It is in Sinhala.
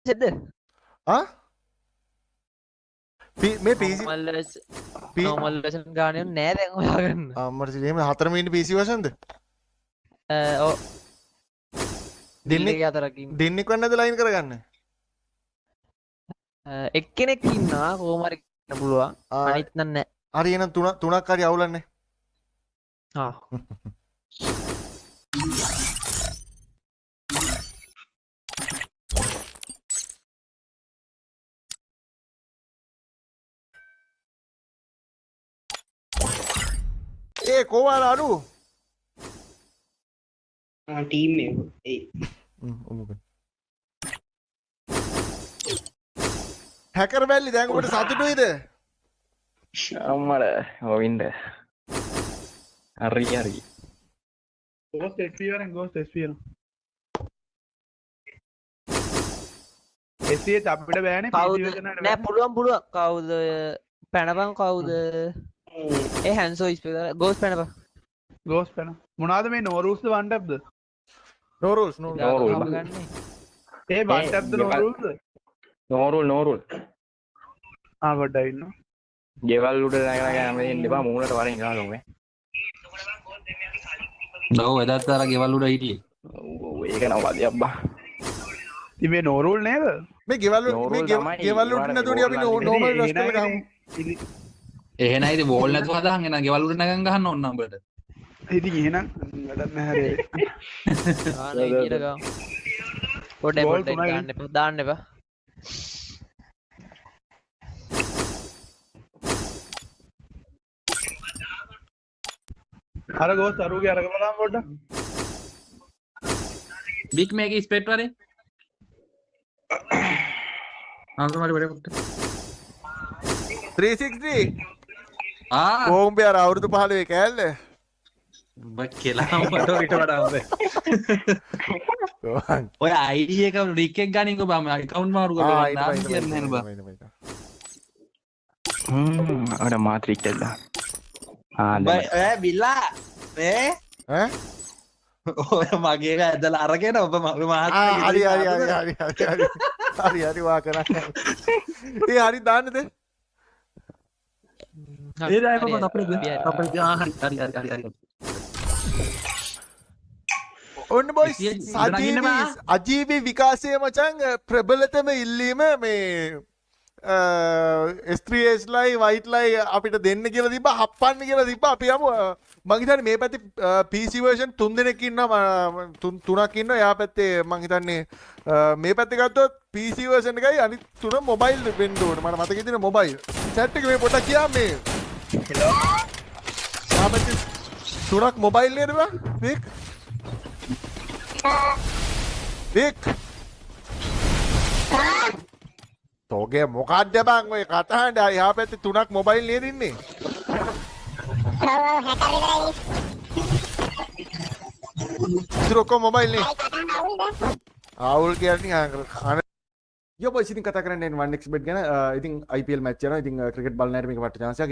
සෙද්ද මේ PC normal version ගානේ නෑ දැන් හොයාගන්න. අම්මට එහෙම 4 මිනිත් PC version ද? ඔව්. දෙන්නේ දෙන්නේ අතරකින්. දෙන්නෙක් වන්නද ලයින් කරගන්න? එක්කෙනෙක් ඉන්නවා කොහොම හරි කරන්න පුළුවන්. අනිත් නෑ. හරි එහෙනම් තුනක් හරි අවුලන්නේ. ආ. කොහොමද අඩු? ටීම් එක හැකර් වැල්ලි දැන් ඔබට සතුටුයිද? අම්මල ඔවින්ද හරි ගෝස්ට් එක්ස්පීරියන්ස් ගෝස්ට් එක්ස්පීරියන්ස් එසියේ අපිට බෑනේ කවුද නෑ පුළුවන් කවුද පැනපන් කවුද ඒ හැන්සෝ ස්පීකර් ගෝස් පැනපන් ගෝස්ට් පැන මොනවාද මේ නෝරූස්ද වන් ටැප්ද නෝරුල්ස් ඒ වන් ටැප්ද නෝරූල්ද නෝරුල් පොඩ්ඩක් ඉන්නවා ගෙවල් උඩ නැගලා යන්න එපා මූණට වරින් ගාලා ඔය නෝ එදත් අර ගෙවල් උඩ හිටියේ ඒක නම් වදිය අබ්බා ඉතින් මේ නෝරූල් නේද මේ ගෙවල් උඩ නැතුණි අපි නෝමල් රස්ට් එක ගමු. එහෙනම් ඉතින් බෝල් නැතුව හදාගෙන එන ගෙවල් උඩ නැගන් ගහන්න ඕන නම්බරට ඉතින් එහෙනම් වැඩක් නැහැ හරියට ආනේ කියලා ගමු පොඩ්ඩක් ගන්න එපා දාන්න එපා අර ගෝස්ට් අරුගේ අරගෙන බලන්න පොඩ්ඩක් බිග් මේක ස්පෙට් වරේ අන්තමාරි වැඩ කොට 360 ආ අර අවුරුදු 15 කෑල්ල උඹ කියලා උඹට ඊට වඩා හොඳ ඔය ID එක රික් එක ගනින්කො බම account මාරු කරලා නාම කියන්නේ නෑ බා අර මාත්‍රික් දෙලා ඈ බිල්ලා ඈ ඔය මගේ එක ඇදලා අරගෙන ඔබ හරි වා කරන්නේ ඒ හරි දාන්නද ඒ දායක මම අපේ හරි ඔන්න බොයිස් අජීවී විකාශය මචං ප්‍රබලතම ඉල්ලීම මේ S3S ලයි වයිට් ලයි අපිට දෙන්න කියලා තිබ්බා හප්පන්න කියලා තිබ්බා අපි යමු මං හිතන්නේ මේ පැත්තේ PC version 3 දෙනෙක් ඉන්නවා තුනක් ඉන්නවා එයා පැත්තේ මං හිතන්නේ මේ පැත්තේ ගත්තොත් PC version එකයි අනිත් තුන මොබයිල් වෙන්න ඕනේ මට මතකයි තියෙන මොබයිල් chat එක මේ පොඩක් කියා මේ හෙලෝ ආපැත්තේ තුනක් මොබයිල් නේද බා වික් තෝගේ මොකක්ද බං ඔය කතාහඬ එහා පැත්තේ තුනක් මොබයිල් නේද ඉන්නේ ඉතුරු මොබයිල් නේ ආවුල් කියන්නේ යෝ බොයිස් ඉතින් කතා කරන්නේ 1xbet ගැන ඉතින් IPL මැච් යනවා ඉතින් ක්‍රිකට් බලන්න මේක වට chance එකක්